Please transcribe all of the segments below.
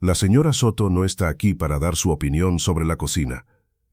La señora Soto no está aquí para dar su opinión sobre la cocina.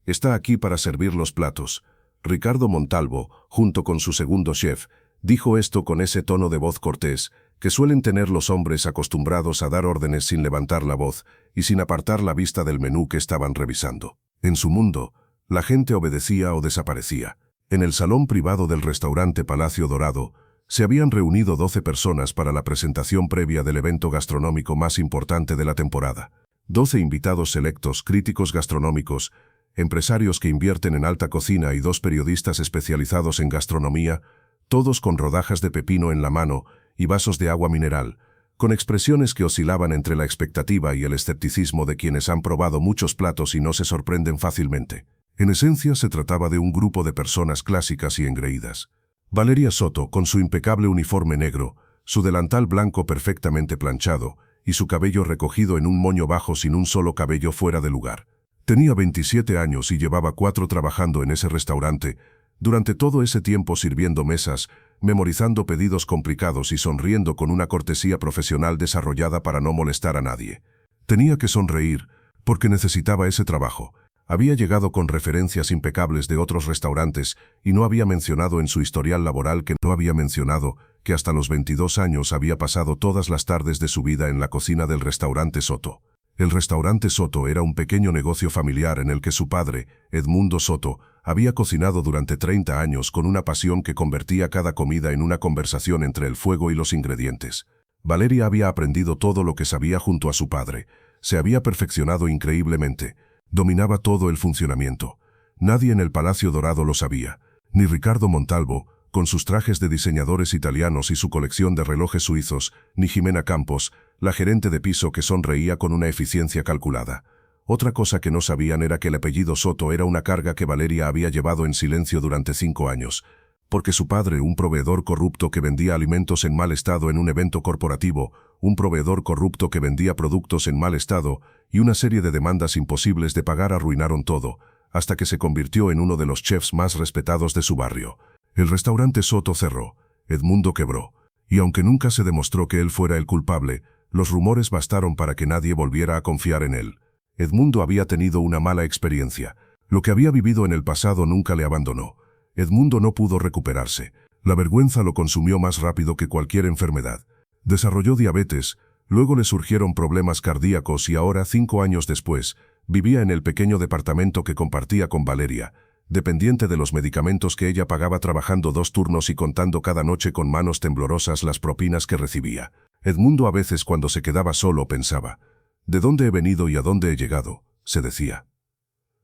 Está aquí para servir los platos. Ricardo Montalvo, junto con su segundo chef, dijo esto con ese tono de voz cortés que suelen tener los hombres acostumbrados a dar órdenes sin levantar la voz y sin apartar la vista del menú que estaban revisando. En su mundo, la gente obedecía o desaparecía. En el salón privado del restaurante Palacio Dorado, se habían reunido 12 personas para la presentación previa del evento gastronómico más importante de la temporada. 12 invitados selectos, críticos gastronómicos, empresarios que invierten en alta cocina y 2 periodistas especializados en gastronomía, todos con rodajas de pepino en la mano y vasos de agua mineral, con expresiones que oscilaban entre la expectativa y el escepticismo de quienes han probado muchos platos y no se sorprenden fácilmente. En esencia se trataba de un grupo de personas clásicas y engreídas. Valeria Soto, con su impecable uniforme negro, su delantal blanco perfectamente planchado y su cabello recogido en un moño bajo sin un solo cabello fuera de lugar. Tenía 27 años y llevaba 4 trabajando en ese restaurante, durante todo ese tiempo sirviendo mesas, memorizando pedidos complicados y sonriendo con una cortesía profesional desarrollada para no molestar a nadie. Tenía que sonreír, porque necesitaba ese trabajo. Había llegado con referencias impecables de otros restaurantes y no había mencionado en su historial laboral que hasta los 22 años había pasado todas las tardes de su vida en la cocina del restaurante Soto. El restaurante Soto era un pequeño negocio familiar en el que su padre, Edmundo Soto, había cocinado durante 30 años con una pasión que convertía cada comida en una conversación entre el fuego y los ingredientes. Valeria había aprendido todo lo que sabía junto a su padre. Se había perfeccionado increíblemente. Dominaba todo el funcionamiento. Nadie en el Palacio Dorado lo sabía, ni Ricardo Montalvo, con sus trajes de diseñadores italianos y su colección de relojes suizos, ni Jimena Campos, la gerente de piso que sonreía con una eficiencia calculada. Otra cosa que no sabían era que el apellido Soto era una carga que Valeria había llevado en silencio durante 5 años, porque su padre, un proveedor corrupto que vendía alimentos en mal estado en un evento corporativo, un proveedor corrupto que vendía productos en mal estado y una serie de demandas imposibles de pagar arruinaron todo, hasta que se convirtió en uno de los chefs más respetados de su barrio. El restaurante Soto cerró, Edmundo quebró, y aunque nunca se demostró que él fuera el culpable, los rumores bastaron para que nadie volviera a confiar en él. Edmundo había tenido una mala experiencia. Lo que había vivido en el pasado nunca le abandonó. Edmundo no pudo recuperarse. La vergüenza lo consumió más rápido que cualquier enfermedad. Desarrolló diabetes, luego le surgieron problemas cardíacos y ahora, 5 años después, vivía en el pequeño departamento que compartía con Valeria, dependiente de los medicamentos que ella pagaba trabajando 2 turnos y contando cada noche con manos temblorosas las propinas que recibía. Edmundo a veces cuando se quedaba solo pensaba, ¿de dónde he venido y a dónde he llegado?, se decía.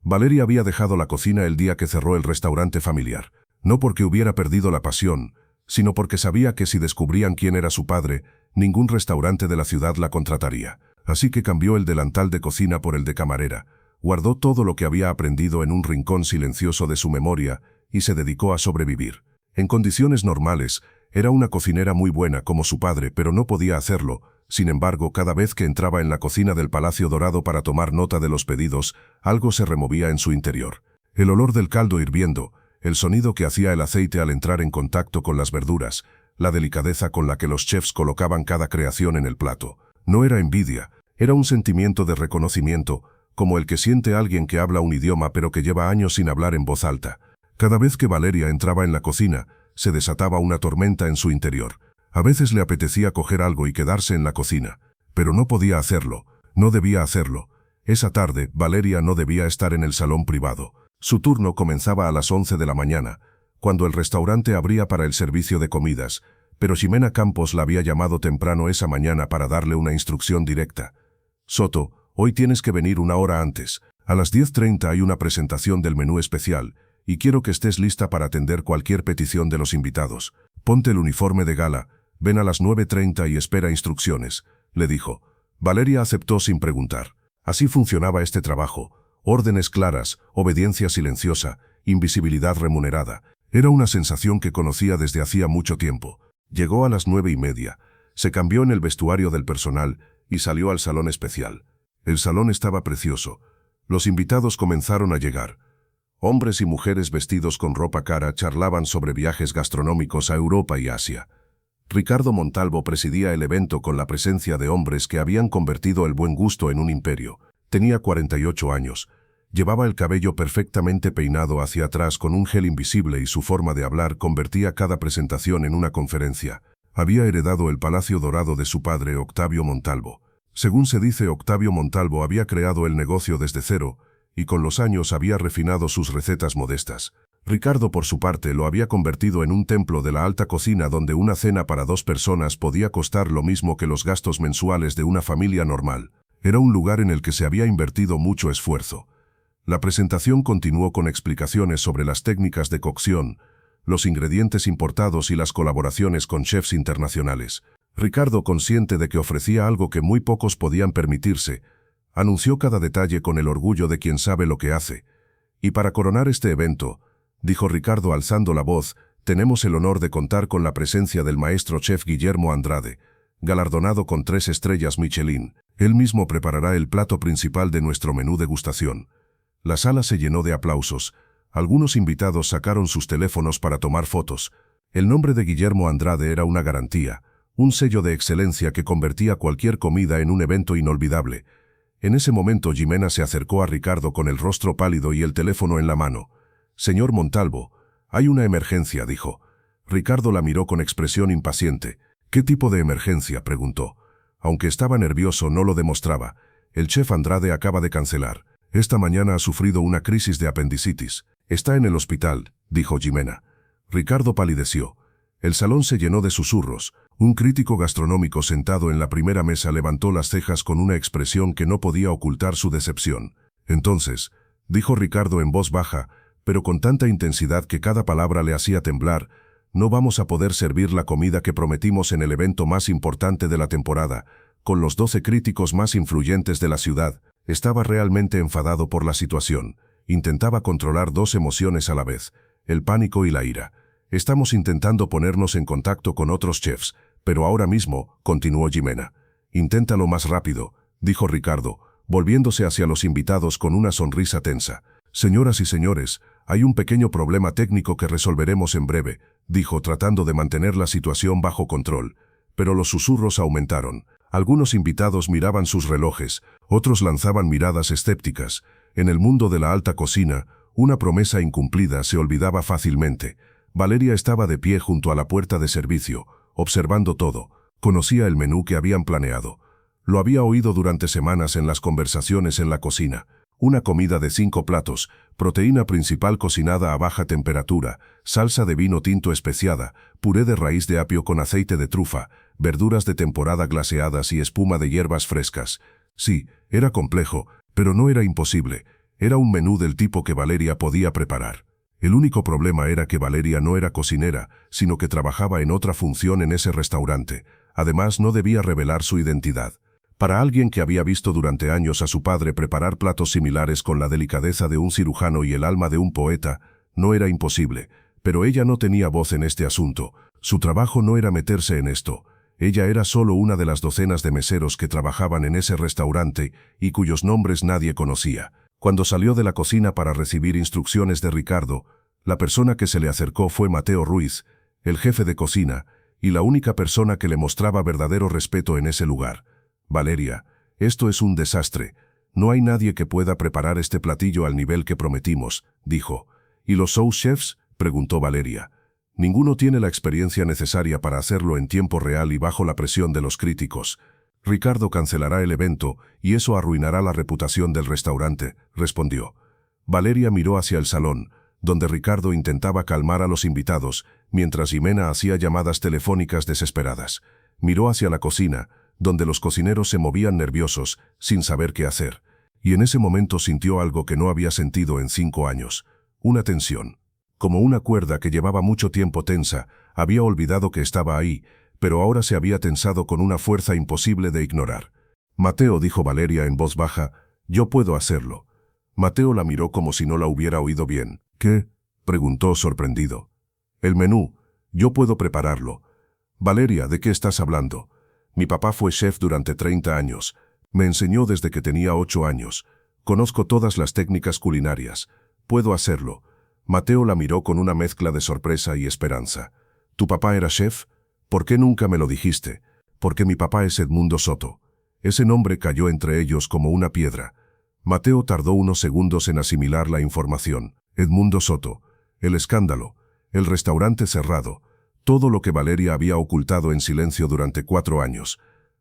Valeria había dejado la cocina el día que cerró el restaurante familiar, no porque hubiera perdido la pasión, sino porque sabía que si descubrían quién era su padre, ningún restaurante de la ciudad la contrataría. Así que cambió el delantal de cocina por el de camarera, guardó todo lo que había aprendido en un rincón silencioso de su memoria y se dedicó a sobrevivir. En condiciones normales, era una cocinera muy buena como su padre, pero no podía hacerlo. Sin embargo, cada vez que entraba en la cocina del Palacio Dorado para tomar nota de los pedidos, algo se removía en su interior. El olor del caldo hirviendo, el sonido que hacía el aceite al entrar en contacto con las verduras, la delicadeza con la que los chefs colocaban cada creación en el plato. No era envidia, era un sentimiento de reconocimiento, como el que siente alguien que habla un idioma pero que lleva años sin hablar en voz alta. Cada vez que Valeria entraba en la cocina, se desataba una tormenta en su interior. A veces le apetecía coger algo y quedarse en la cocina, pero no podía hacerlo, no debía hacerlo. Esa tarde, Valeria no debía estar en el salón privado. Su turno comenzaba a las 11 de la mañana, cuando el restaurante abría para el servicio de comidas, pero Jimena Campos la había llamado temprano esa mañana para darle una instrucción directa. Soto, hoy tienes que venir 1 hora antes. A las 10:30 hay una presentación del menú especial, y quiero que estés lista para atender cualquier petición de los invitados. Ponte el uniforme de gala, ven a las 9:30 y espera instrucciones, le dijo. Valeria aceptó sin preguntar. Así funcionaba este trabajo. Órdenes claras, obediencia silenciosa, invisibilidad remunerada. Era una sensación que conocía desde hacía mucho tiempo. Llegó a las 9:30, se cambió en el vestuario del personal y salió al salón especial. El salón estaba precioso. Los invitados comenzaron a llegar. Hombres y mujeres vestidos con ropa cara charlaban sobre viajes gastronómicos a Europa y Asia. Ricardo Montalvo presidía el evento con la presencia de hombres que habían convertido el buen gusto en un imperio. Tenía 48 años. Llevaba el cabello perfectamente peinado hacia atrás con un gel invisible y su forma de hablar convertía cada presentación en una conferencia. Había heredado el Palacio Dorado de su padre, Octavio Montalvo. Según se dice, Octavio Montalvo había creado el negocio desde cero y con los años había refinado sus recetas modestas. Ricardo, por su parte, lo había convertido en un templo de la alta cocina donde una cena para 2 personas podía costar lo mismo que los gastos mensuales de una familia normal. Era un lugar en el que se había invertido mucho esfuerzo. La presentación continuó con explicaciones sobre las técnicas de cocción, los ingredientes importados y las colaboraciones con chefs internacionales. Ricardo, consciente de que ofrecía algo que muy pocos podían permitirse, anunció cada detalle con el orgullo de quien sabe lo que hace. Y para coronar este evento, dijo Ricardo alzando la voz, tenemos el honor de contar con la presencia del maestro chef Guillermo Andrade, galardonado con 3 estrellas Michelin. Él mismo preparará el plato principal de nuestro menú degustación. La sala se llenó de aplausos. Algunos invitados sacaron sus teléfonos para tomar fotos. El nombre de Guillermo Andrade era una garantía, un sello de excelencia que convertía cualquier comida en un evento inolvidable. En ese momento Jimena se acercó a Ricardo con el rostro pálido y el teléfono en la mano. «Señor Montalvo, hay una emergencia», dijo. Ricardo la miró con expresión impaciente. «¿Qué tipo de emergencia?», preguntó. Aunque estaba nervioso, no lo demostraba. «El chef Andrade acaba de cancelar. Esta mañana ha sufrido una crisis de apendicitis. Está en el hospital», dijo Jimena. Ricardo palideció. El salón se llenó de susurros. Un crítico gastronómico sentado en la primera mesa levantó las cejas con una expresión que no podía ocultar su decepción. «Entonces», dijo Ricardo en voz baja, pero con tanta intensidad que cada palabra le hacía temblar, «no vamos a poder servir la comida que prometimos en el evento más importante de la temporada, con los 12 críticos más influyentes de la ciudad». Estaba realmente enfadado por la situación. Intentaba controlar 2 emociones a la vez, el pánico y la ira. «Estamos intentando ponernos en contacto con otros chefs, pero ahora mismo», continuó Jimena. «Inténtalo más rápido», dijo Ricardo, volviéndose hacia los invitados con una sonrisa tensa. «Señoras y señores, hay un pequeño problema técnico que resolveremos en breve», dijo tratando de mantener la situación bajo control. Pero los susurros aumentaron. Algunos invitados miraban sus relojes, otros lanzaban miradas escépticas. En el mundo de la alta cocina, una promesa incumplida se olvidaba fácilmente. Valeria estaba de pie junto a la puerta de servicio, observando todo. Conocía el menú que habían planeado. Lo había oído durante semanas en las conversaciones en la cocina. Una comida de 5 platos, proteína principal cocinada a baja temperatura, salsa de vino tinto especiada, puré de raíz de apio con aceite de trufa, verduras de temporada glaseadas y espuma de hierbas frescas. Sí, era complejo, pero no era imposible. Era un menú del tipo que Valeria podía preparar. El único problema era que Valeria no era cocinera, sino que trabajaba en otra función en ese restaurante. Además, no debía revelar su identidad. Para alguien que había visto durante años a su padre preparar platos similares con la delicadeza de un cirujano y el alma de un poeta, no era imposible. Pero ella no tenía voz en este asunto. Su trabajo no era meterse en esto. Ella era solo una de las docenas de meseros que trabajaban en ese restaurante y cuyos nombres nadie conocía. Cuando salió de la cocina para recibir instrucciones de Ricardo, la persona que se le acercó fue Mateo Ruiz, el jefe de cocina, y la única persona que le mostraba verdadero respeto en ese lugar. «Valeria, esto es un desastre. No hay nadie que pueda preparar este platillo al nivel que prometimos», dijo. «¿Y los sous chefs?», preguntó Valeria. «Ninguno tiene la experiencia necesaria para hacerlo en tiempo real y bajo la presión de los críticos. Ricardo cancelará el evento y eso arruinará la reputación del restaurante», respondió. Valeria miró hacia el salón, donde Ricardo intentaba calmar a los invitados, mientras Jimena hacía llamadas telefónicas desesperadas. Miró hacia la cocina, donde los cocineros se movían nerviosos, sin saber qué hacer. Y en ese momento sintió algo que no había sentido en 5 años. Una tensión. Como una cuerda que llevaba mucho tiempo tensa, había olvidado que estaba ahí, pero ahora se había tensado con una fuerza imposible de ignorar. «Mateo», dijo Valeria en voz baja, «yo puedo hacerlo». Mateo la miró como si no la hubiera oído bien. «¿Qué?», preguntó sorprendido. «El menú. Yo puedo prepararlo». «Valeria, ¿de qué estás hablando? Mi papá fue chef durante 30 años. Me enseñó desde que tenía 8 años. Conozco todas las técnicas culinarias. Puedo hacerlo». Mateo la miró con una mezcla de sorpresa y esperanza. «¿Tu papá era chef?», ¿Por qué nunca me lo dijiste? Porque mi papá es Edmundo Soto. Ese nombre cayó entre ellos como una piedra. Mateo tardó unos segundos en asimilar la información. Edmundo Soto, el escándalo, el restaurante cerrado, todo lo que Valeria había ocultado en silencio durante 4 años.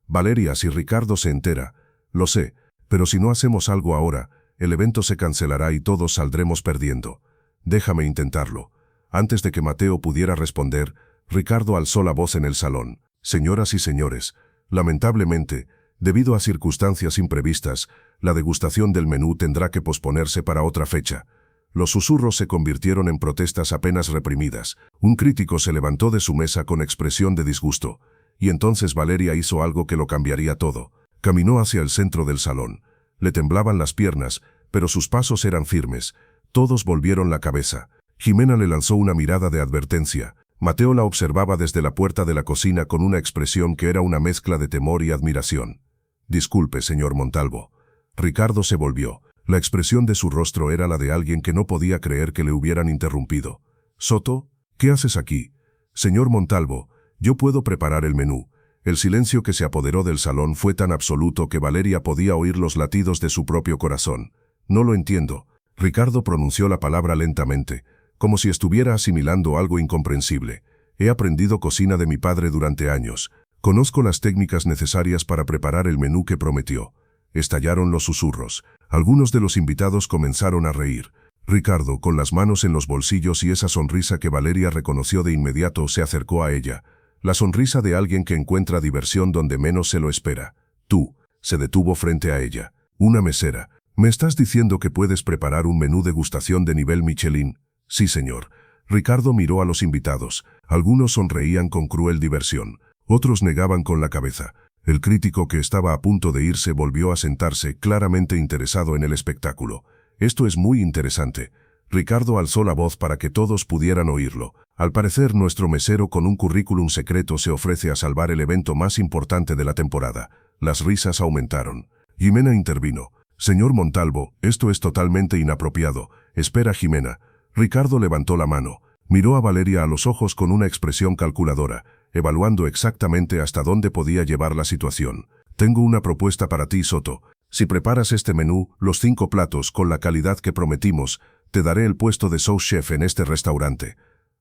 Valeria, si Ricardo se entera, lo sé, pero si no hacemos algo ahora, el evento se cancelará y todos saldremos perdiendo. Déjame intentarlo. Antes de que Mateo pudiera responder, Ricardo alzó la voz en el salón. Señoras y señores, lamentablemente, debido a circunstancias imprevistas, la degustación del menú tendrá que posponerse para otra fecha. Los susurros se convirtieron en protestas apenas reprimidas. Un crítico se levantó de su mesa con expresión de disgusto, y entonces Valeria hizo algo que lo cambiaría todo. Caminó hacia el centro del salón. Le temblaban las piernas, pero sus pasos eran firmes. Todos volvieron la cabeza. Jimena le lanzó una mirada de advertencia. Mateo la observaba desde la puerta de la cocina con una expresión que era una mezcla de temor y admiración. Disculpe, señor Montalvo. Ricardo se volvió. La expresión de su rostro era la de alguien que no podía creer que le hubieran interrumpido. Soto, ¿qué haces aquí? Señor Montalvo, yo puedo preparar el menú. El silencio que se apoderó del salón fue tan absoluto que Valeria podía oír los latidos de su propio corazón. No lo entiendo. Ricardo pronunció la palabra lentamente, como si estuviera asimilando algo incomprensible. He aprendido cocina de mi padre durante años. Conozco las técnicas necesarias para preparar el menú que prometió. Estallaron los susurros. Algunos de los invitados comenzaron a reír. Ricardo, con las manos en los bolsillos y esa sonrisa que Valeria reconoció de inmediato, se acercó a ella. La sonrisa de alguien que encuentra diversión donde menos se lo espera. Tú, se detuvo frente a ella. Una mesera. ¿Me estás diciendo que puedes preparar un menú degustación de nivel Michelin? Sí, señor. Ricardo miró a los invitados. Algunos sonreían con cruel diversión. Otros negaban con la cabeza. El crítico, que estaba a punto de irse, volvió a sentarse, claramente interesado en el espectáculo. Esto es muy interesante. Ricardo alzó la voz para que todos pudieran oírlo. Al parecer, nuestro mesero con un currículum secreto se ofrece a salvar el evento más importante de la temporada. Las risas aumentaron. Jimena intervino. Señor Montalvo, esto es totalmente inapropiado. Espera, Jimena. Ricardo levantó la mano. Miró a Valeria a los ojos con una expresión calculadora, evaluando exactamente hasta dónde podía llevar la situación. Tengo una propuesta para ti, Soto. Si preparas este menú, los 5 platos, con la calidad que prometimos, te daré el puesto de sous chef en este restaurante.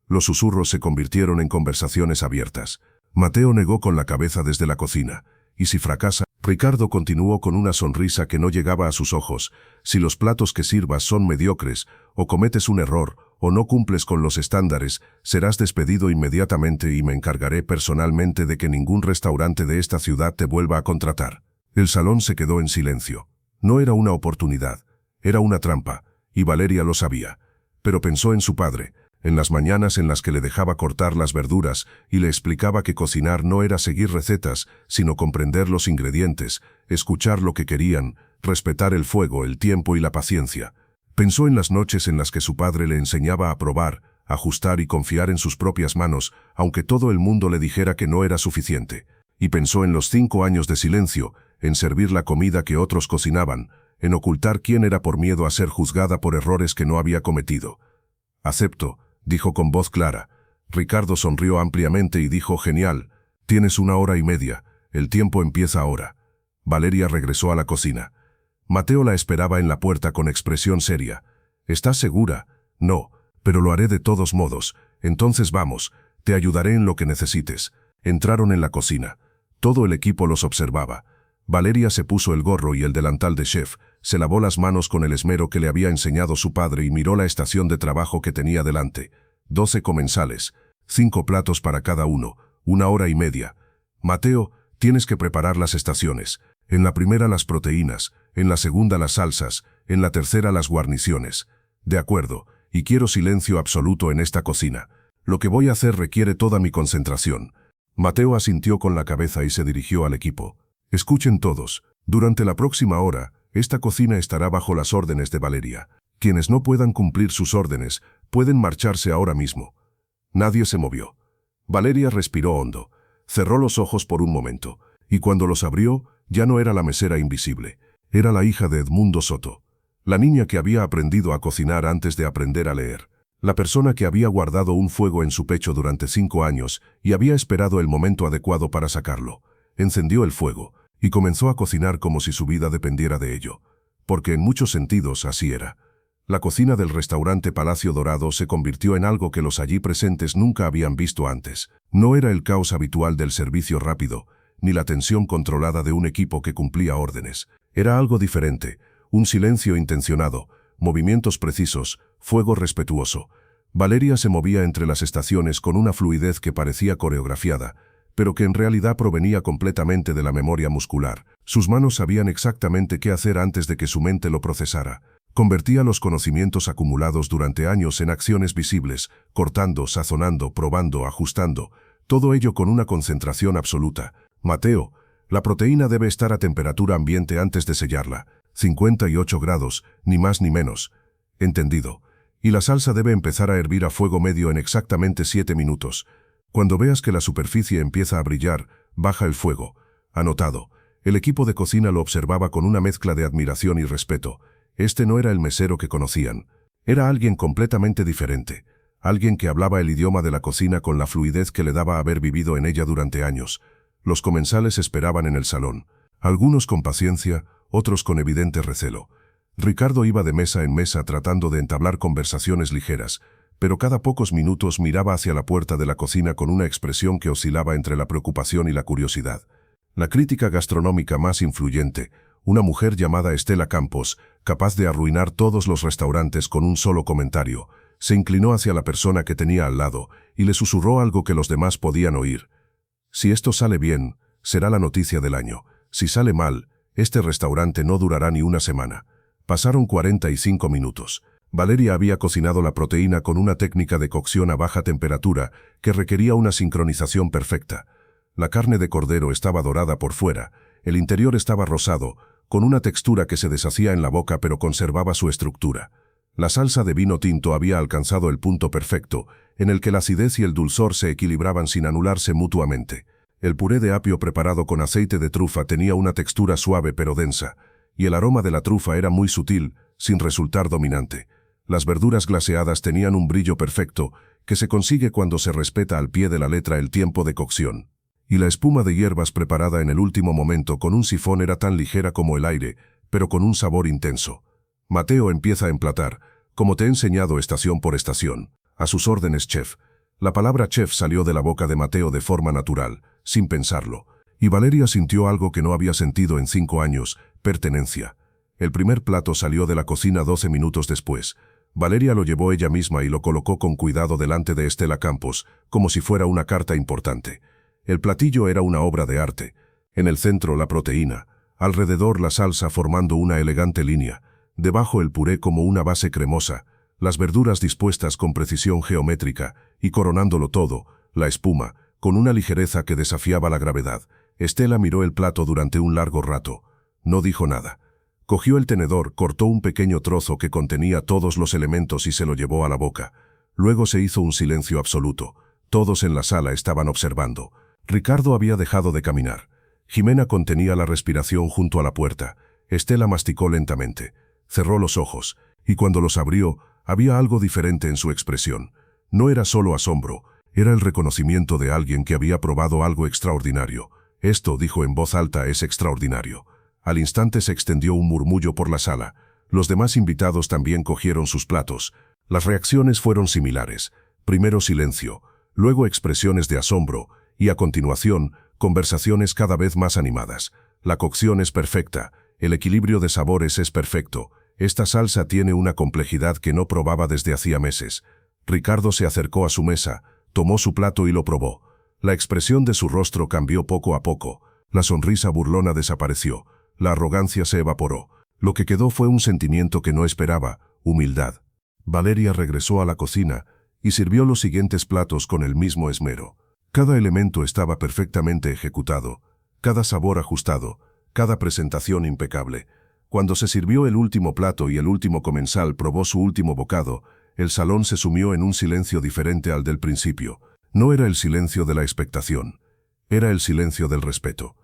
Los susurros se convirtieron en conversaciones abiertas. Mateo negó con la cabeza desde la cocina. ¿Y si fracasa? Ricardo continuó con una sonrisa que no llegaba a sus ojos. Si los platos que sirvas son mediocres, o cometes un error, o no cumples con los estándares, serás despedido inmediatamente y me encargaré personalmente de que ningún restaurante de esta ciudad te vuelva a contratar. El salón se quedó en silencio. No era una oportunidad, era una trampa, y Valeria lo sabía. Pero pensó en su padre, en las mañanas en las que le dejaba cortar las verduras y le explicaba que cocinar no era seguir recetas, sino comprender los ingredientes, escuchar lo que querían, respetar el fuego, el tiempo y la paciencia. Pensó en las noches en las que su padre le enseñaba a probar, ajustar y confiar en sus propias manos, aunque todo el mundo le dijera que no era suficiente. Y pensó en los 5 años de silencio, en servir la comida que otros cocinaban, en ocultar quién era por miedo a ser juzgada por errores que no había cometido. Acepto, dijo con voz clara. Ricardo sonrió ampliamente y dijo: genial, tienes 1 hora y media, el tiempo empieza ahora. Valeria regresó a la cocina. Mateo la esperaba en la puerta con expresión seria. ¿Estás segura? No, pero lo haré de todos modos. Entonces vamos, te ayudaré en lo que necesites. Entraron en la cocina. Todo el equipo los observaba. Valeria se puso el gorro y el delantal de chef, se lavó las manos con el esmero que le había enseñado su padre y miró la estación de trabajo que tenía delante. 12 comensales, 5 platos para cada uno, 1 hora y media. Mateo, tienes que preparar las estaciones. En la primera las proteínas, en la segunda las salsas, en la tercera las guarniciones. De acuerdo, y quiero silencio absoluto en esta cocina. Lo que voy a hacer requiere toda mi concentración. Mateo asintió con la cabeza y se dirigió al equipo. Escuchen todos, durante la próxima hora, esta cocina estará bajo las órdenes de Valeria. Quienes no puedan cumplir sus órdenes, pueden marcharse ahora mismo. Nadie se movió. Valeria respiró hondo, cerró los ojos por un momento, y cuando los abrió, ya no era la mesera invisible. Era la hija de Edmundo Soto, la niña que había aprendido a cocinar antes de aprender a leer. La persona que había guardado un fuego en su pecho durante 5 años y había esperado el momento adecuado para sacarlo, encendió el fuego y comenzó a cocinar como si su vida dependiera de ello, porque en muchos sentidos así era. La cocina del restaurante Palacio Dorado se convirtió en algo que los allí presentes nunca habían visto antes. No era el caos habitual del servicio rápido, ni la tensión controlada de un equipo que cumplía órdenes. Era algo diferente, un silencio intencionado, movimientos precisos, fuego respetuoso. Valeria se movía entre las estaciones con una fluidez que parecía coreografiada, pero que en realidad provenía completamente de la memoria muscular. Sus manos sabían exactamente qué hacer antes de que su mente lo procesara. Convertía los conocimientos acumulados durante años en acciones visibles, cortando, sazonando, probando, ajustando, todo ello con una concentración absoluta. Mateo, la proteína debe estar a temperatura ambiente antes de sellarla, 58 grados, ni más ni menos. Entendido. Y la salsa debe empezar a hervir a fuego medio en exactamente 7 minutos. Cuando veas que la superficie empieza a brillar, baja el fuego. Anotado. El equipo de cocina lo observaba con una mezcla de admiración y respeto. Este no era el mesero que conocían. Era alguien completamente diferente. Alguien que hablaba el idioma de la cocina con la fluidez que le daba haber vivido en ella durante años. Los comensales esperaban en el salón. Algunos con paciencia, otros con evidente recelo. Ricardo iba de mesa en mesa tratando de entablar conversaciones ligeras, pero cada pocos minutos miraba hacia la puerta de la cocina con una expresión que oscilaba entre la preocupación y la curiosidad. La crítica gastronómica más influyente, una mujer llamada Estela Campos, capaz de arruinar todos los restaurantes con un solo comentario, se inclinó hacia la persona que tenía al lado y le susurró algo que los demás podían oír. Si esto sale bien, será la noticia del año. Si sale mal, este restaurante no durará ni una semana. Pasaron 45 minutos. Valeria había cocinado la proteína con una técnica de cocción a baja temperatura que requería una sincronización perfecta. La carne de cordero estaba dorada por fuera, el interior estaba rosado, con una textura que se deshacía en la boca pero conservaba su estructura. La salsa de vino tinto había alcanzado el punto perfecto, en el que la acidez y el dulzor se equilibraban sin anularse mutuamente. El puré de apio preparado con aceite de trufa tenía una textura suave pero densa, y el aroma de la trufa era muy sutil, sin resultar dominante. Las verduras glaseadas tenían un brillo perfecto, que se consigue cuando se respeta al pie de la letra el tiempo de cocción. Y la espuma de hierbas preparada en el último momento con un sifón era tan ligera como el aire, pero con un sabor intenso. Mateo empieza a emplatar, como te he enseñado estación por estación. A sus órdenes, chef. La palabra chef salió de la boca de Mateo de forma natural, sin pensarlo, y Valeria sintió algo que no había sentido en 5 años, pertenencia. El primer plato salió de la cocina 12 minutos después. Valeria lo llevó ella misma y lo colocó con cuidado delante de Estela Campos, como si fuera una carta importante. El platillo era una obra de arte. En el centro la proteína, alrededor la salsa formando una elegante línea, debajo el puré como una base cremosa, las verduras dispuestas con precisión geométrica y coronándolo todo, la espuma, con una ligereza que desafiaba la gravedad. Estela miró el plato durante un largo rato. No dijo nada. Cogió el tenedor, cortó un pequeño trozo que contenía todos los elementos y se lo llevó a la boca. Luego se hizo un silencio absoluto. Todos en la sala estaban observando. Ricardo había dejado de caminar. Jimena contenía la respiración junto a la puerta. Estela masticó lentamente. Cerró los ojos, y cuando los abrió, había algo diferente en su expresión. No era solo asombro, era el reconocimiento de alguien que había probado algo extraordinario. Esto, dijo en voz alta, es extraordinario. Al instante se extendió un murmullo por la sala. Los demás invitados también cogieron sus platos. Las reacciones fueron similares. Primero silencio, luego expresiones de asombro, y a continuación, conversaciones cada vez más animadas. La cocción es perfecta, el equilibrio de sabores es perfecto. Esta salsa tiene una complejidad que no probaba desde hacía meses. Ricardo se acercó a su mesa, tomó su plato y lo probó. La expresión de su rostro cambió poco a poco. La sonrisa burlona desapareció. La arrogancia se evaporó. Lo que quedó fue un sentimiento que no esperaba, humildad. Valeria regresó a la cocina y sirvió los siguientes platos con el mismo esmero. Cada elemento estaba perfectamente ejecutado, cada sabor ajustado, cada presentación impecable. Cuando se sirvió el último plato y el último comensal probó su último bocado, el salón se sumió en un silencio diferente al del principio. No era el silencio de la expectación, era el silencio del respeto.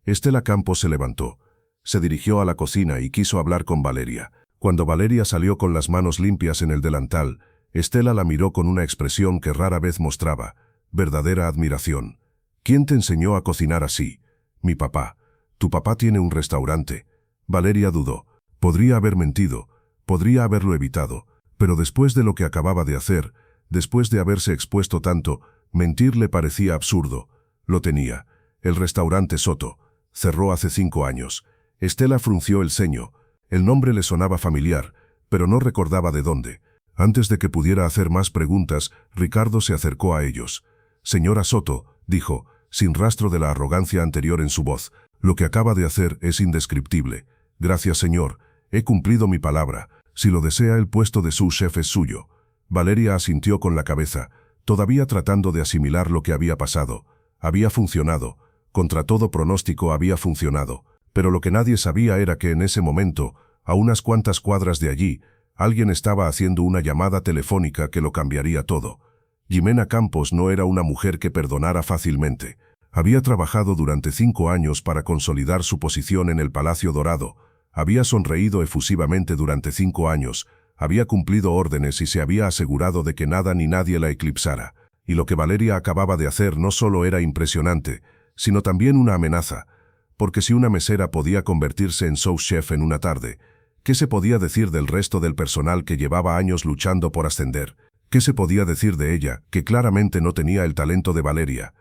Estela Campos se levantó. Se dirigió a la cocina y quiso hablar con Valeria. Cuando Valeria salió con las manos limpias en el delantal, Estela la miró con una expresión que rara vez mostraba, verdadera admiración. ¿Quién te enseñó a cocinar así? Mi papá. Tu papá tiene un restaurante. Valeria dudó. Podría haber mentido, podría haberlo evitado, pero después de lo que acababa de hacer, después de haberse expuesto tanto, mentir le parecía absurdo. Lo tenía. El restaurante Soto. Cerró hace 5 años. Estela frunció el ceño. El nombre le sonaba familiar, pero no recordaba de dónde. Antes de que pudiera hacer más preguntas, Ricardo se acercó a ellos. Señora Soto, dijo, sin rastro de la arrogancia anterior en su voz, lo que acaba de hacer es indescriptible. Gracias, señor. He cumplido mi palabra. Si lo desea, el puesto de sous chef es suyo. Valeria asintió con la cabeza, todavía tratando de asimilar lo que había pasado. Había funcionado. Contra todo pronóstico había funcionado. Pero lo que nadie sabía era que en ese momento, a unas cuantas cuadras de allí, alguien estaba haciendo una llamada telefónica que lo cambiaría todo. Jimena Campos no era una mujer que perdonara fácilmente. Había trabajado durante 5 años para consolidar su posición en el Palacio Dorado. Había sonreído efusivamente durante 5 años, había cumplido órdenes y se había asegurado de que nada ni nadie la eclipsara. Y lo que Valeria acababa de hacer no solo era impresionante, sino también una amenaza. Porque si una mesera podía convertirse en sous chef en una tarde, ¿qué se podía decir del resto del personal que llevaba años luchando por ascender? ¿Qué se podía decir de ella, que claramente no tenía el talento de Valeria?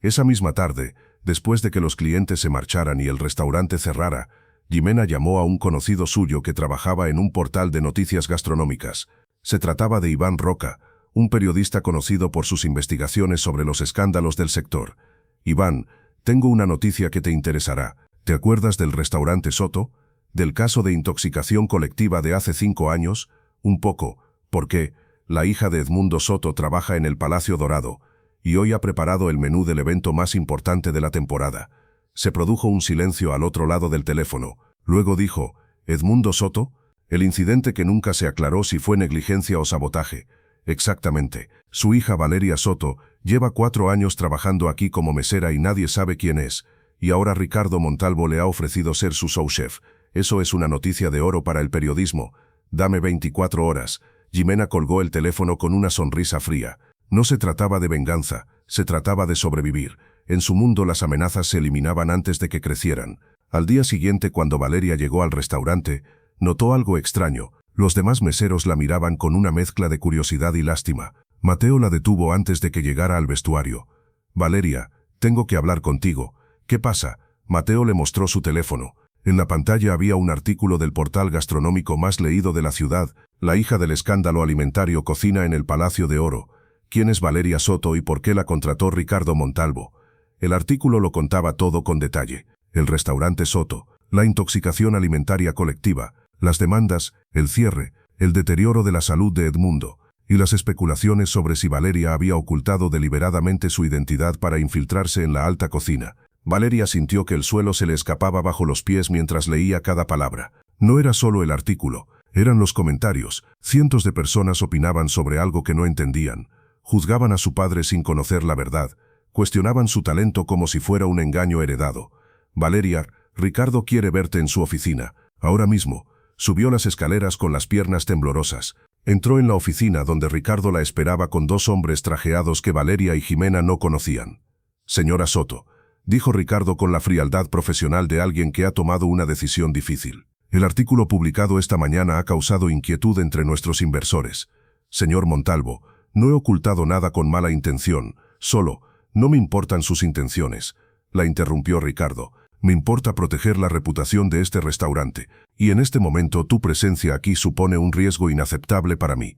Esa misma tarde, después de que los clientes se marcharan y el restaurante cerrara, Jimena llamó a un conocido suyo que trabajaba en un portal de noticias gastronómicas. Se trataba de Iván Roca, un periodista conocido por sus investigaciones sobre los escándalos del sector. Iván, tengo una noticia que te interesará. ¿Te acuerdas del restaurante Soto? ¿Del caso de intoxicación colectiva de hace 5 años? Un poco. ¿Por qué? La hija de Edmundo Soto trabaja en el Palacio Dorado, y hoy ha preparado el menú del evento más importante de la temporada. Se produjo un silencio al otro lado del teléfono. Luego dijo, ¿Edmundo Soto? El incidente que nunca se aclaró si fue negligencia o sabotaje. Exactamente. Su hija Valeria Soto lleva 4 años trabajando aquí como mesera y nadie sabe quién es. Y ahora Ricardo Montalvo le ha ofrecido ser su sous chef. Eso es una noticia de oro para el periodismo. Dame 24 horas. Jimena colgó el teléfono con una sonrisa fría. No se trataba de venganza, se trataba de sobrevivir. En su mundo las amenazas se eliminaban antes de que crecieran. Al día siguiente, cuando Valeria llegó al restaurante, notó algo extraño. Los demás meseros la miraban con una mezcla de curiosidad y lástima. Mateo la detuvo antes de que llegara al vestuario. Valeria, tengo que hablar contigo. ¿Qué pasa? Mateo le mostró su teléfono. En la pantalla había un artículo del portal gastronómico más leído de la ciudad. La hija del escándalo alimentario cocina en el Palacio de Oro. ¿Quién es Valeria Soto y por qué la contrató Ricardo Montalvo? El artículo lo contaba todo con detalle. El restaurante Soto, la intoxicación alimentaria colectiva, las demandas, el cierre, el deterioro de la salud de Edmundo, y las especulaciones sobre si Valeria había ocultado deliberadamente su identidad para infiltrarse en la alta cocina. Valeria sintió que el suelo se le escapaba bajo los pies mientras leía cada palabra. No era solo el artículo, eran los comentarios. Cientos de personas opinaban sobre algo que no entendían. Juzgaban a su padre sin conocer la verdad. Cuestionaban su talento como si fuera un engaño heredado. Valeria, Ricardo quiere verte en su oficina. Ahora mismo. Subió las escaleras con las piernas temblorosas. Entró en la oficina donde Ricardo la esperaba con 2 hombres trajeados que Valeria y Jimena no conocían. Señora Soto, dijo Ricardo con la frialdad profesional de alguien que ha tomado una decisión difícil. El artículo publicado esta mañana ha causado inquietud entre nuestros inversores. Señor Montalvo, no he ocultado nada con mala intención, solo, no me importan sus intenciones. La interrumpió Ricardo. Me importa proteger la reputación de este restaurante, y en este momento tu presencia aquí supone un riesgo inaceptable para mí.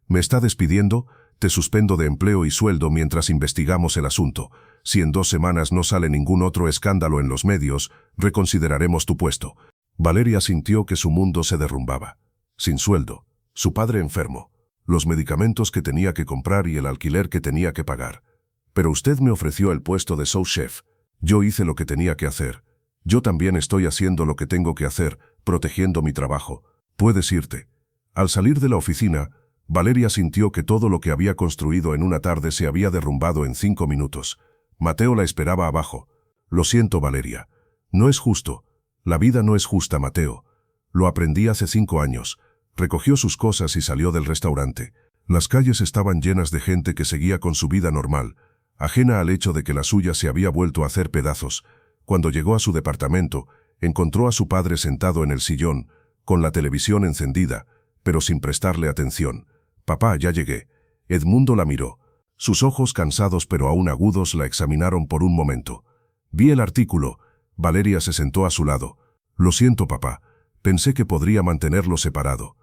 ¿Me está despidiendo? Te suspendo de empleo y sueldo mientras investigamos el asunto. Si en 2 semanas no sale ningún otro escándalo en los medios, reconsideraremos tu puesto. Valeria sintió que su mundo se derrumbaba. Sin sueldo, su padre enfermo, los medicamentos que tenía que comprar y el alquiler que tenía que pagar. Pero usted me ofreció el puesto de sous chef. Yo hice lo que tenía que hacer. Yo también estoy haciendo lo que tengo que hacer, protegiendo mi trabajo. Puedes irte. Al salir de la oficina, Valeria sintió que todo lo que había construido en una tarde se había derrumbado en 5 minutos. Mateo la esperaba abajo. Lo siento, Valeria. No es justo. La vida no es justa, Mateo. Lo aprendí hace 5 años. Recogió sus cosas y salió del restaurante. Las calles estaban llenas de gente que seguía con su vida normal, ajena al hecho de que la suya se había vuelto a hacer pedazos. Cuando llegó a su departamento, encontró a su padre sentado en el sillón, con la televisión encendida, pero sin prestarle atención. «Papá, ya llegué». Edmundo la miró. Sus ojos cansados pero aún agudos la examinaron por un momento. «Vi el artículo». Valeria se sentó a su lado. «Lo siento, papá. Pensé que podría mantenerlo separado».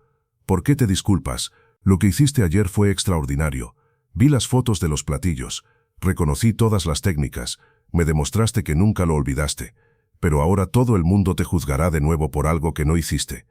«¿Por qué te disculpas? Lo que hiciste ayer fue extraordinario. Vi las fotos de los platillos. Reconocí todas las técnicas. Me demostraste que nunca lo olvidaste. Pero ahora todo el mundo te juzgará de nuevo por algo que no hiciste».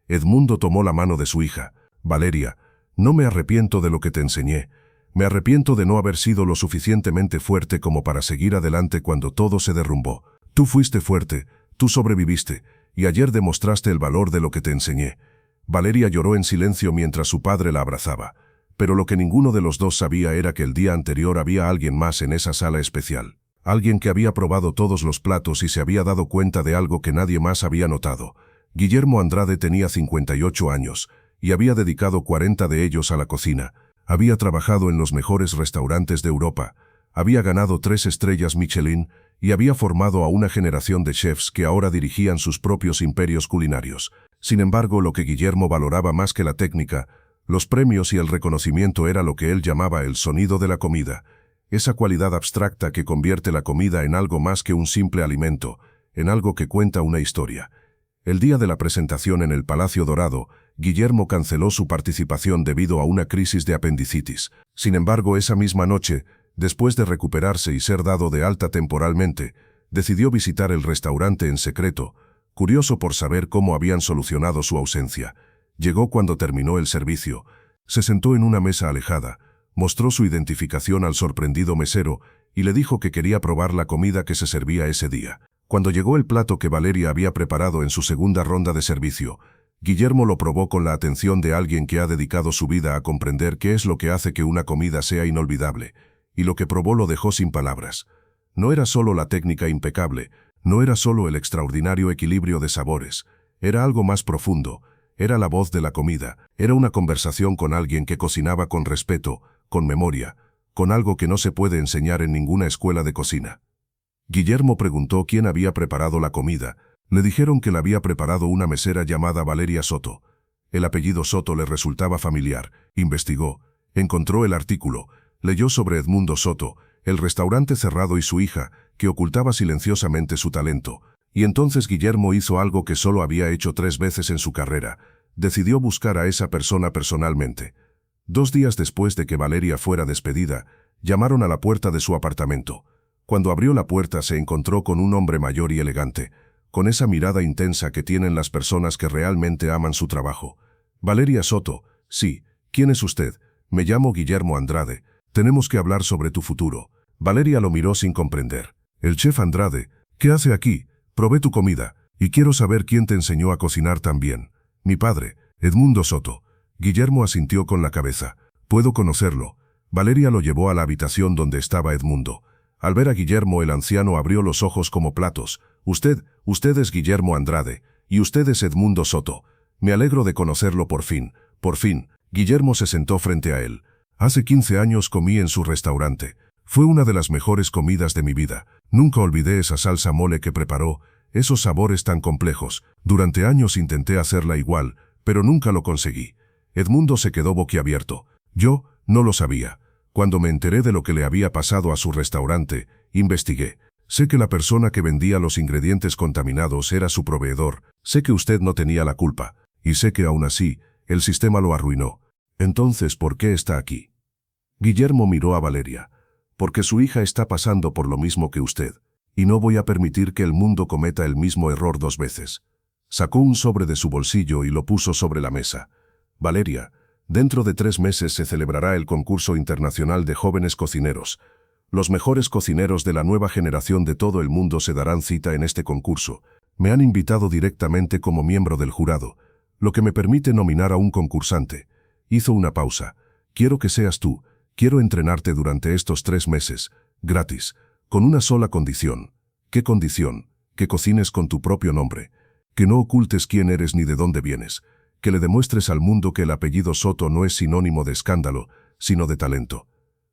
Edmundo tomó la mano de su hija. «Valeria, no me arrepiento de lo que te enseñé. Me arrepiento de no haber sido lo suficientemente fuerte como para seguir adelante cuando todo se derrumbó. Tú fuiste fuerte, tú sobreviviste, y ayer demostraste el valor de lo que te enseñé». Valeria lloró en silencio mientras su padre la abrazaba. Pero lo que ninguno de los dos sabía era que el día anterior había alguien más en esa sala especial. Alguien que había probado todos los platos y se había dado cuenta de algo que nadie más había notado. Guillermo Andrade tenía 58 años, y había dedicado 40 de ellos a la cocina. Había trabajado en los mejores restaurantes de Europa. Había ganado 3 estrellas Michelin y había formado a una generación de chefs que ahora dirigían sus propios imperios culinarios. Sin embargo, lo que Guillermo valoraba más que la técnica, los premios y el reconocimiento era lo que él llamaba el sonido de la comida. Esa cualidad abstracta que convierte la comida en algo más que un simple alimento, en algo que cuenta una historia. El día de la presentación en el Palacio Dorado, Guillermo canceló su participación debido a una crisis de apendicitis. Sin embargo, esa misma noche, después de recuperarse y ser dado de alta temporalmente, decidió visitar el restaurante en secreto, curioso por saber cómo habían solucionado su ausencia. Llegó cuando terminó el servicio. Se sentó en una mesa alejada, mostró su identificación al sorprendido mesero y le dijo que quería probar la comida que se servía ese día. Cuando llegó el plato que Valeria había preparado en su segunda ronda de servicio, Guillermo lo probó con la atención de alguien que ha dedicado su vida a comprender qué es lo que hace que una comida sea inolvidable, y lo que probó lo dejó sin palabras. No era solo la técnica impecable, no era solo el extraordinario equilibrio de sabores, era algo más profundo, era la voz de la comida, era una conversación con alguien que cocinaba con respeto, con memoria, con algo que no se puede enseñar en ninguna escuela de cocina. Guillermo preguntó quién había preparado la comida. Le dijeron que la había preparado una mesera llamada Valeria Soto. El apellido Soto le resultaba familiar. Investigó, encontró el artículo, leyó sobre Edmundo Soto, el restaurante cerrado y su hija, que ocultaba silenciosamente su talento. Y entonces Guillermo hizo algo que solo había hecho 3 veces en su carrera. Decidió buscar a esa persona personalmente. 2 días después de que Valeria fuera despedida, llamaron a la puerta de su apartamento. Cuando abrió la puerta se encontró con un hombre mayor y elegante, con esa mirada intensa que tienen las personas que realmente aman su trabajo. «Valeria Soto, sí, ¿quién es usted? Me llamo Guillermo Andrade. Tenemos que hablar sobre tu futuro». Valeria lo miró sin comprender. «El chef Andrade, ¿qué hace aquí? Probé tu comida, y quiero saber quién te enseñó a cocinar tan bien». «Mi padre, Edmundo Soto». Guillermo asintió con la cabeza. «Puedo conocerlo». Valeria lo llevó a la habitación donde estaba Edmundo. Al ver a Guillermo, el anciano abrió los ojos como platos. Usted es Guillermo Andrade, y usted es Edmundo Soto. Me alegro de conocerlo por fin, por fin». Guillermo se sentó frente a él. «Hace 15 años comí en su restaurante. Fue una de las mejores comidas de mi vida. Nunca olvidé esa salsa mole que preparó, esos sabores tan complejos. Durante años intenté hacerla igual, pero nunca lo conseguí». Edmundo se quedó boquiabierto. «Yo no lo sabía. Cuando me enteré de lo que le había pasado a su restaurante, investigué. Sé que la persona que vendía los ingredientes contaminados era su proveedor. Sé que usted no tenía la culpa. Y sé que aún así, el sistema lo arruinó. Entonces, ¿por qué está aquí?». Guillermo miró a Valeria. «Porque su hija está pasando por lo mismo que usted. Y no voy a permitir que el mundo cometa el mismo error 2 veces». Sacó un sobre de su bolsillo y lo puso sobre la mesa. «Valeria, dentro de 3 meses se celebrará el concurso internacional de jóvenes cocineros. Los mejores cocineros de la nueva generación de todo el mundo se darán cita en este concurso. Me han invitado directamente como miembro del jurado, lo que me permite nominar a un concursante». Hizo una pausa. «Quiero que seas tú. Quiero entrenarte durante estos 3 meses, gratis, con una sola condición». «¿Qué condición?». «Que cocines con tu propio nombre. Que no ocultes quién eres ni de dónde vienes. que le demuestres al mundo que el apellido Soto no es sinónimo de escándalo, sino de talento.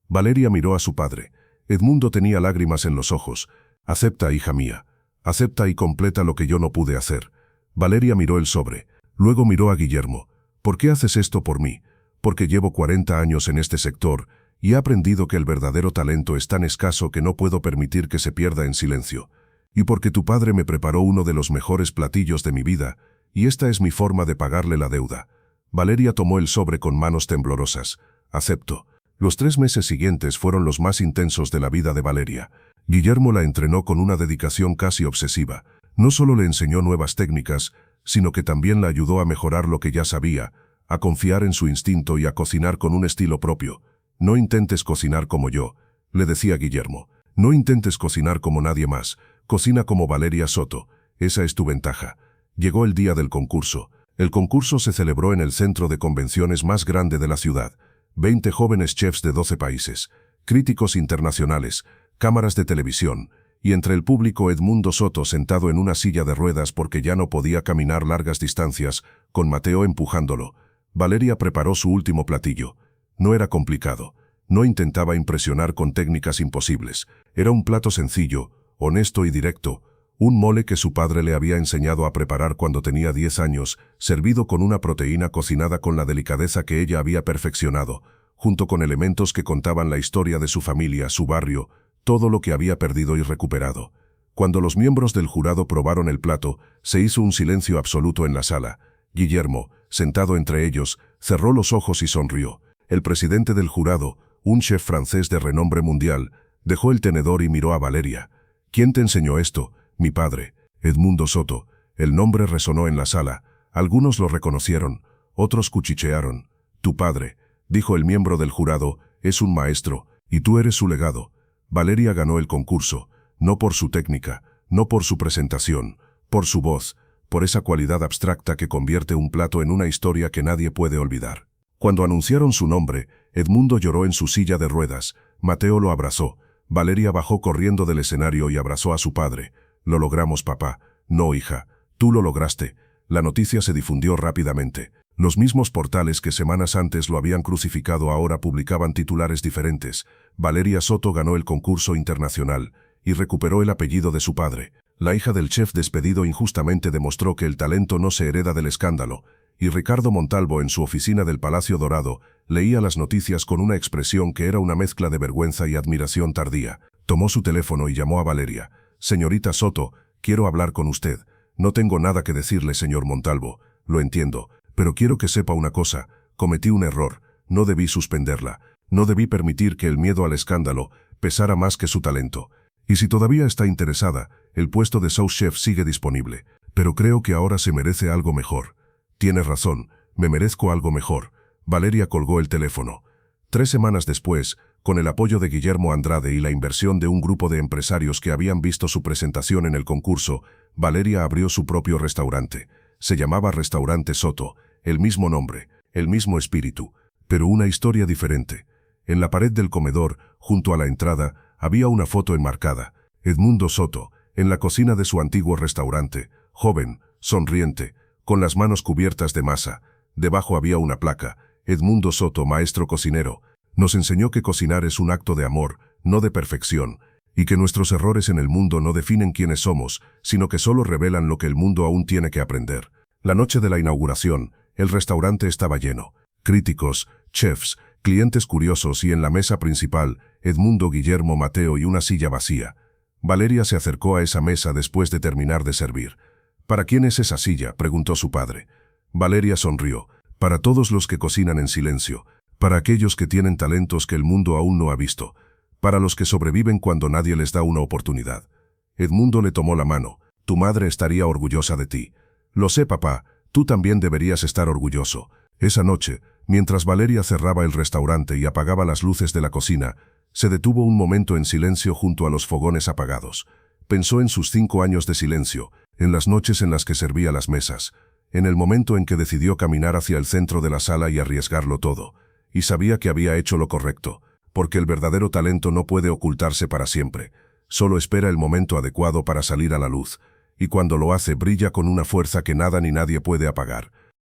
Valeria miró a su padre. Edmundo tenía lágrimas en los ojos. Acepta, hija mía. Acepta y completa lo que yo no pude hacer. Valeria miró el sobre. Luego miró a Guillermo. ¿Por qué haces esto por mí? Porque llevo 40 años en este sector y he aprendido que el verdadero talento es tan escaso que no puedo permitir que se pierda en silencio. Y porque tu padre me preparó uno de los mejores platillos de mi vida, y esta es mi forma de pagarle la deuda. Valeria tomó el sobre con manos temblorosas. Acepto. Los 3 meses siguientes fueron los más intensos de la vida de Valeria. Guillermo la entrenó con una dedicación casi obsesiva. No solo le enseñó nuevas técnicas, sino que también la ayudó a mejorar lo que ya sabía, a confiar en su instinto y a cocinar con un estilo propio. No intentes cocinar como yo, le decía Guillermo. No intentes cocinar como nadie más. Cocina como Valeria Soto. Esa es tu ventaja. Llegó el día del concurso. El concurso se celebró en el centro de convenciones más grande de la ciudad. 20 jóvenes chefs de 12 países, críticos internacionales, cámaras de televisión, y entre el público Edmundo Soto sentado en una silla de ruedas porque ya no podía caminar largas distancias, con Mateo empujándolo. Valeria preparó su último platillo. No era complicado. No intentaba impresionar con técnicas imposibles. Era un plato sencillo, honesto y directo. Un mole que su padre le había enseñado a preparar cuando tenía 10 años, servido con una proteína cocinada con la delicadeza que ella había perfeccionado, junto con elementos que contaban la historia de su familia, su barrio, todo lo que había perdido y recuperado. Cuando los miembros del jurado probaron el plato, se hizo un silencio absoluto en la sala. Guillermo, sentado entre ellos, cerró los ojos y sonrió. El presidente del jurado, un chef francés de renombre mundial, dejó el tenedor y miró a Valeria. ¿Quién te enseñó esto? Mi padre, Edmundo Soto. El nombre resonó en la sala. Algunos lo reconocieron, otros cuchichearon. Tu padre, dijo el miembro del jurado, es un maestro, y tú eres su legado. Valeria ganó el concurso, no por su técnica, no por su presentación, por su voz, por esa cualidad abstracta que convierte un plato en una historia que nadie puede olvidar. Cuando anunciaron su nombre, Edmundo lloró en su silla de ruedas. Mateo lo abrazó. Valeria bajó corriendo del escenario y abrazó a su padre. Lo logramos, papá. No, hija. Tú lo lograste. La noticia se difundió rápidamente. Los mismos portales que semanas antes lo habían crucificado ahora publicaban titulares diferentes. Valeria Soto ganó el concurso internacional y recuperó el apellido de su padre. La hija del chef despedido injustamente demostró que el talento no se hereda del escándalo, y Ricardo Montalvo en su oficina del Palacio Dorado leía las noticias con una expresión que era una mezcla de vergüenza y admiración tardía. Tomó su teléfono y llamó a Valeria. Señorita Soto, quiero hablar con usted. No tengo nada que decirle, señor Montalvo. Lo entiendo, pero quiero que sepa una cosa. Cometí un error. No debí suspenderla. No debí permitir que el miedo al escándalo pesara más que su talento. Y si todavía está interesada, el puesto de sous chef sigue disponible. Pero creo que ahora se merece algo mejor. Tienes razón, me merezco algo mejor. Valeria colgó el teléfono. 3 semanas después, con el apoyo de Guillermo Andrade y la inversión de un grupo de empresarios que habían visto su presentación en el concurso, Valeria abrió su propio restaurante. Se llamaba Restaurante Soto, el mismo nombre, el mismo espíritu, pero una historia diferente. En la pared del comedor, junto a la entrada, había una foto enmarcada. Edmundo Soto, en la cocina de su antiguo restaurante, joven, sonriente, con las manos cubiertas de masa. Debajo había una placa. Edmundo Soto, maestro cocinero, nos enseñó que cocinar es un acto de amor, no de perfección, y que nuestros errores en el mundo no definen quiénes somos, sino que solo revelan lo que el mundo aún tiene que aprender. La noche de la inauguración, el restaurante estaba lleno. Críticos, chefs, clientes curiosos y en la mesa principal, Edmundo, Guillermo, Mateo y una silla vacía. Valeria se acercó a esa mesa después de terminar de servir. ¿Para quién es esa silla?, preguntó su padre. Valeria sonrió. Para todos los que cocinan en silencio, para aquellos que tienen talentos que el mundo aún no ha visto, para los que sobreviven cuando nadie les da una oportunidad. Edmundo le tomó la mano. Tu madre estaría orgullosa de ti. Lo sé, papá, tú también deberías estar orgulloso. Esa noche, mientras Valeria cerraba el restaurante y apagaba las luces de la cocina, se detuvo un momento en silencio junto a los fogones apagados. Pensó en sus 5 años de silencio, en las noches en las que servía las mesas, en el momento en que decidió caminar hacia el centro de la sala y arriesgarlo todo, y sabía que había hecho lo correcto, porque el verdadero talento no puede ocultarse para siempre, solo espera el momento adecuado para salir a la luz, y cuando lo hace brilla con una fuerza que nada ni nadie puede apagar.